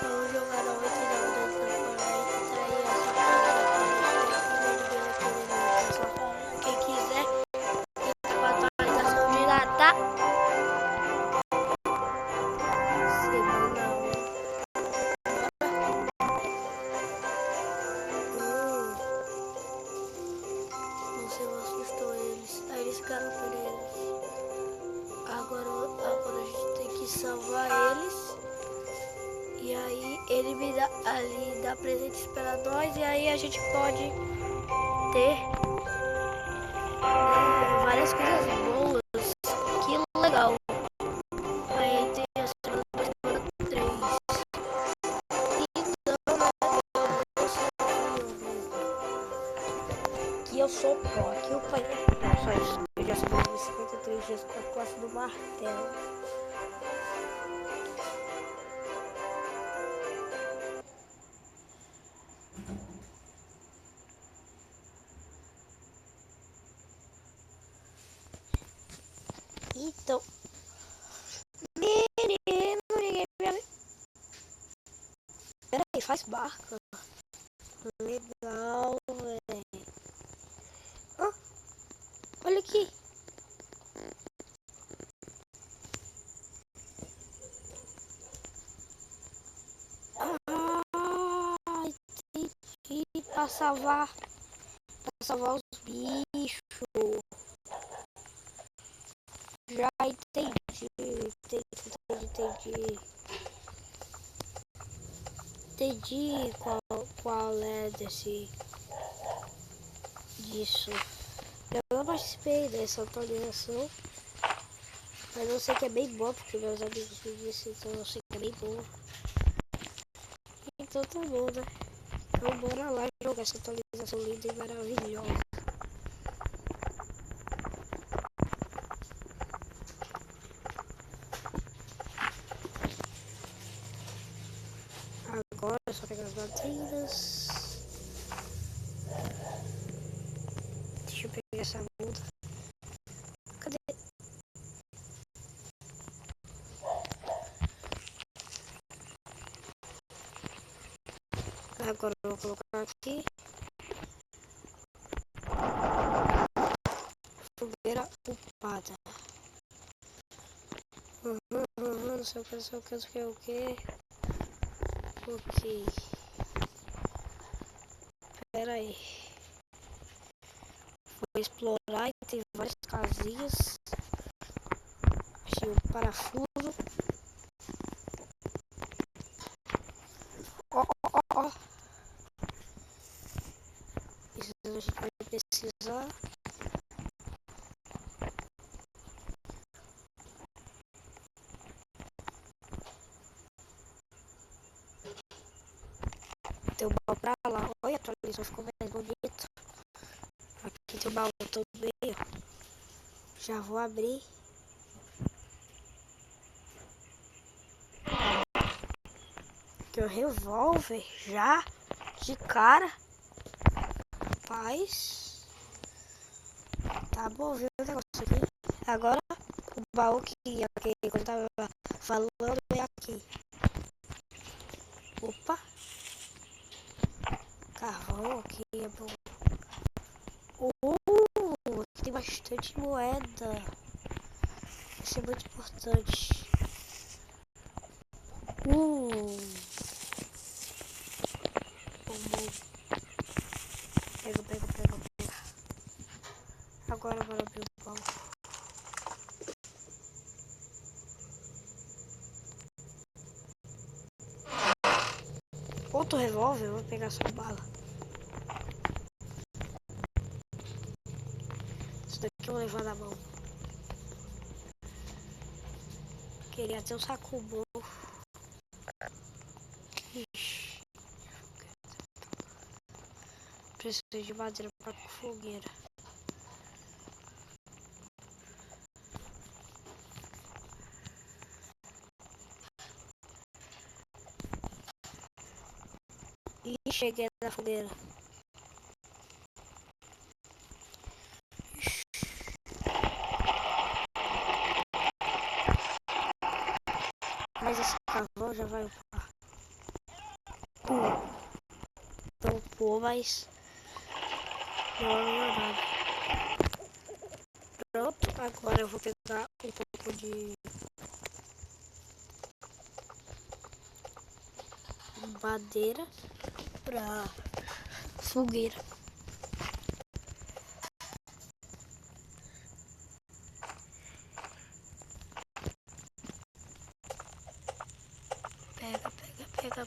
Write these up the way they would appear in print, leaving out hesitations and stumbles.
Vamos jogar a 89 dentro da Fortnite, tá aí essa coisa aqui, ninguém vai querer não, pessoal. Quem quiser, entra pra atualização de lá, tá? Semana 1. Você assustou eles. Aí eles ficaram presos. Agora a gente tem que salvar eles. E aí ele me dá ali, dá presentes para nós. E aí a gente pode ter várias coisas boas. Que legal. Aí tem a semana 2, semana 3. Então, né, eu sou aqui eu sou pró. Aqui o pai é pró. Só isso. Eu já sobrevivi 53 dias com a classe do martelo. Então, menino, ninguém me... Peraí, faz barco. Legal, velho. Ah, olha aqui. Ah, entendi. Pra salvar os bichos. Já entendi. Entendi qual é disso. Eu não participei dessa atualização, mas eu sei que é bem boa, porque meus amigos me disseram, então eu sei que é bem boa. Então tá bom, né? Então bora lá jogar essa atualização linda e maravilhosa. Agora é só pegar as batidas. Deixa eu pegar essa muda. Cadê? Agora eu vou colocar aqui. Fogueira upada. Não sei o que. Ok. Pera aí. Vou explorar e tem várias casinhas. Achei um parafuso. Ó. Isso a gente vai precisar. Tem o baú pra lá. Olha, a atualização ficou mais bonito. Aqui tem o baú também, ó. Já vou abrir. Tem um revólver já de cara. Rapaz. Tá bom, viu o negócio aqui. Agora o baú que eu tava falando é aqui. Opa. Carvão aqui é bom. Aqui tem bastante moeda. Isso é muito importante. Pega. Agora bora abrir o baú. Outro revólver, eu vou pegar só bala. Isso daqui eu vou levar na mão. Queria ter um saco bom. Ixi. Preciso de madeira para fogueira. E cheguei na fogueira. Mas esse carvão já vai upar. Não upou, mas deu uma melhorada. Pronto, agora eu vou pegar um pouco de madeira pra fogueira.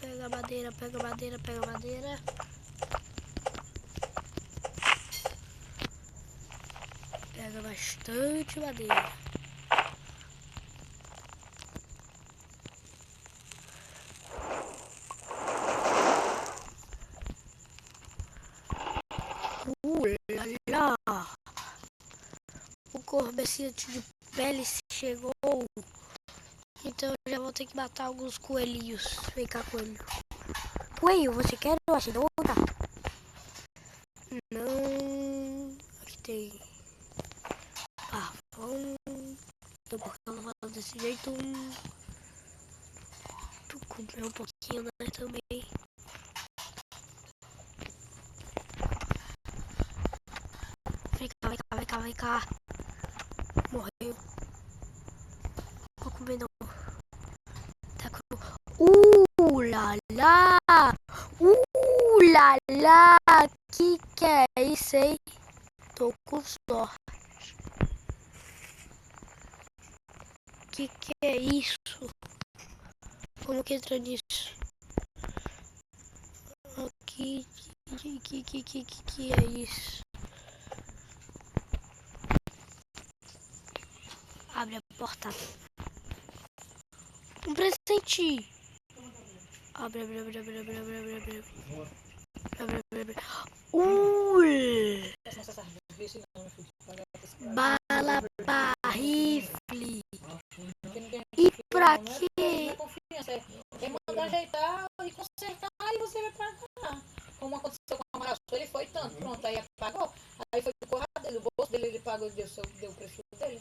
Pega madeira, pega madeira, pega madeira. Pega bastante madeira. Lá. O comerciante de pele chegou. Então eu já vou ter que matar alguns coelhinhos. Vem cá, coelho. Coelho, você quer uma cenoura? Não. Aqui tem pavão. Então por que eu não falo desse jeito? Tu comeu um pouquinho, né, também. Vem cá. Morreu. Vou comer não. Tá cru. Lá lá. Lá lá. Que é isso, hein? Tô com sorte. Que é isso? Como que entra nisso? Que é isso? Abre a porta. Um presente. Abre. Bala pra rifle. E pra quê? Quem manda ajeitar e consertar e você vai pagar. Como aconteceu com o Amaral, ele foi tanto, pronto, aí pagou. Aí foi o corrado dele, o bolso dele, ele pagou, deu o preço dele.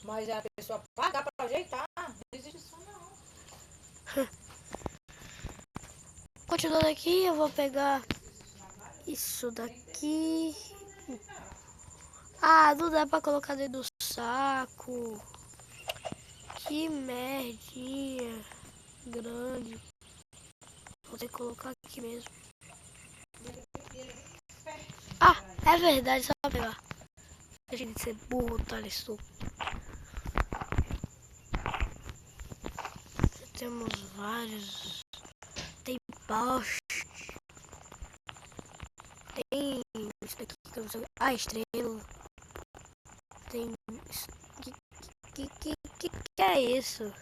Mas a pessoa pagar pra ajeitar, não existe isso não. Continuando aqui, eu vou pegar isso daqui. Ah, não dá pra colocar dentro do saco. Que merdinha grande. Vou ter que colocar aqui mesmo. Ah, é verdade, só pegar. Deixa de ser burro, Thaleson. Temos vários. Tem poste. Tem isso daqui que eu não sei. Ah, estrela. Tem. Que é isso?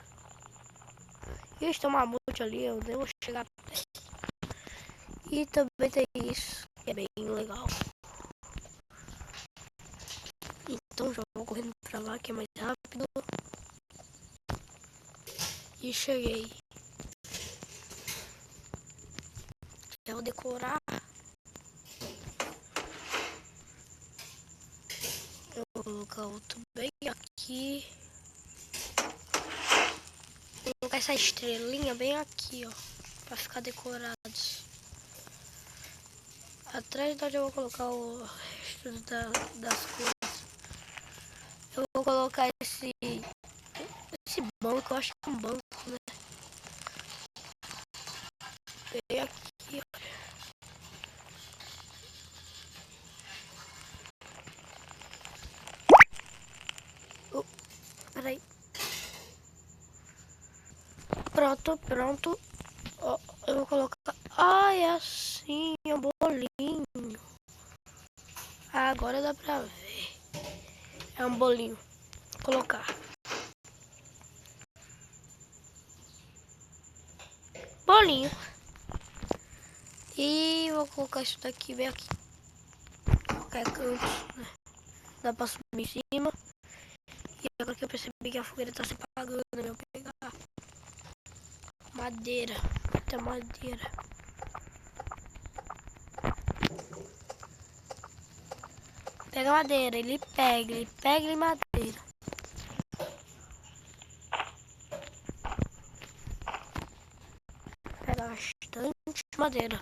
Ixi, tem uma mamute ali, eu nem vou chegar perto. E também tem isso, que é bem legal. Então já vou correndo pra lá, que é mais rápido. E cheguei. Já vou decorar. Eu vou colocar outro bem aqui. Vou colocar essa estrelinha bem aqui, ó. Pra ficar decorados. Atrás de onde eu vou colocar o resto das coisas. Eu vou colocar esse banco, eu acho que é um banco, né? Bem aqui, olha. Peraí. Pronto. Ó, eu vou colocar. Ai, assim, é um bolinho. Ah, agora dá pra ver. É um bolinho. Vou colocar. Bolinho. E vou colocar isso daqui bem aqui. Qualquer canto, né? Dá pra subir em cima. E agora que eu percebi que a fogueira tá se apagando, eu vou pegar madeira. Muita madeira. Pega madeira, ele pega madeira. madeira.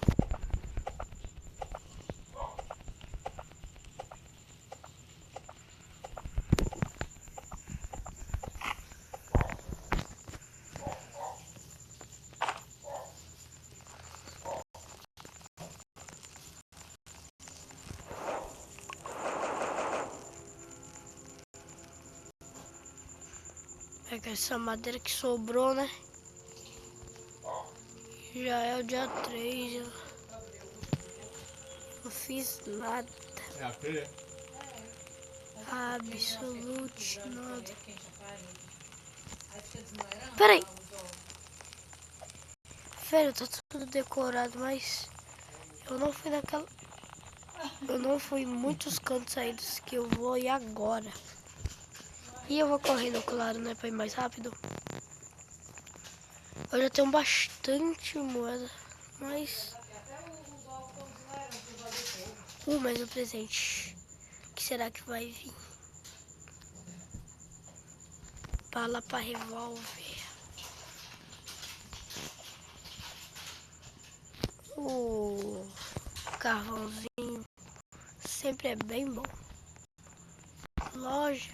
Pega essa madeira que sobrou, né? Já é o dia 3. Eu não fiz nada. É a feira? Absolute nada. Peraí. Velho, tá tudo decorado, mas eu não fui naquela. Eu não fui em muitos cantos ainda que eu vou ir agora. E eu vou correndo, claro, né? Pra ir mais rápido. Eu já tenho bastante moeda, mas... mais um presente. O que será que vai vir? Bala pra revólver. O carvãozinho sempre é bem bom. Loja.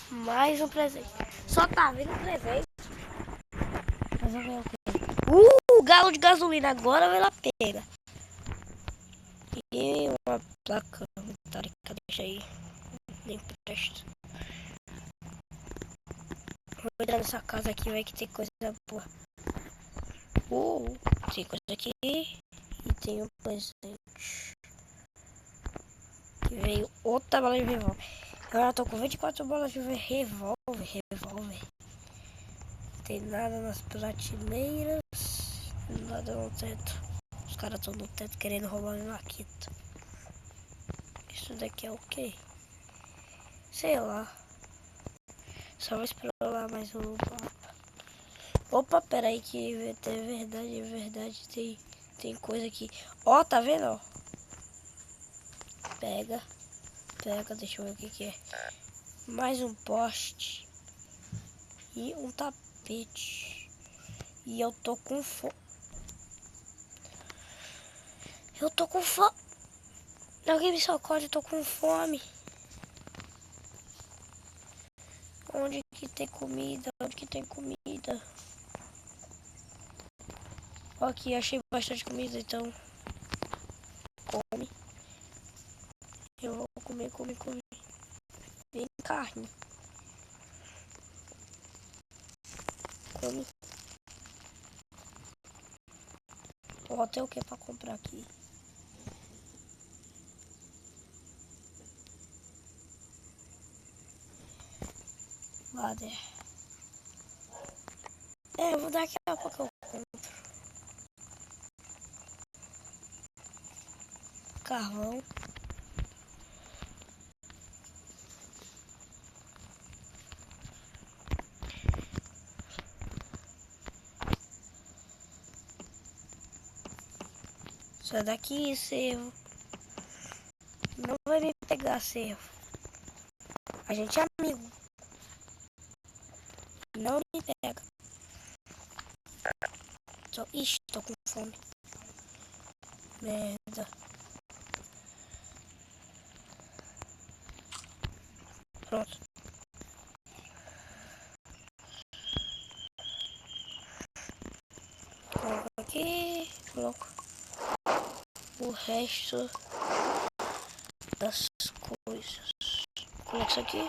Mais um presente. Só tá vindo presente. Mas eu ganhei o quê? Galo de gasolina. Agora vale a pena. E uma placa metálica. Deixa aí. Nem presta. Vou entrar nessa casa aqui. Vai que tem coisa boa. Tem coisa aqui. E tem um presente. Que veio outra bala de revólver. Agora eu tô com 24 balas de revólver. Não tem nada nas prateleiras. Nada no teto. Os caras estão no teto querendo roubar minha maquita. Isso daqui é o quê? Sei lá. Só vou explorar mais um mapa. Opa, peraí que é verdade. Tem coisa aqui. Ó, tá vendo? Ó? Pega, deixa eu ver o que é. Mais um poste. E um tapete. E eu tô com fome. Alguém me socode, eu tô com fome. Onde que tem comida? Ó, aqui, achei bastante comida, então. Come. Eu vou comer. Vem carne. Come. Ó, tem o que pra comprar aqui? Ladder. Eu vou daqui a pouco eu compro. Carvão. Sai daqui, cervo. Não vai me pegar, cervo. A gente é amigo. Não me pega. Ixi, tô com fome. Merda. Pronto. Coloco aqui. Coloco o resto das coisas. Coloco isso aqui.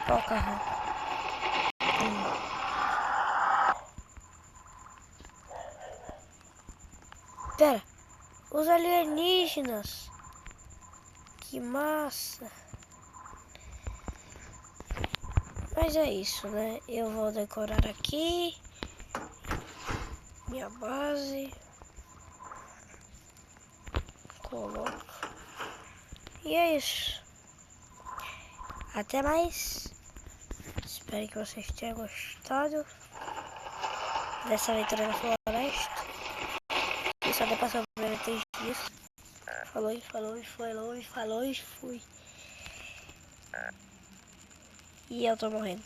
Ó o carro. Pera, os alienígenas. Que massa. Mas é isso, né? Eu vou decorar aqui minha base. Coloco. E é isso. Até mais. Espero que vocês tenham gostado dessa aventura na floresta. E só deu pra sobreviver 3 dias. Falou e fui. E eu tô morrendo.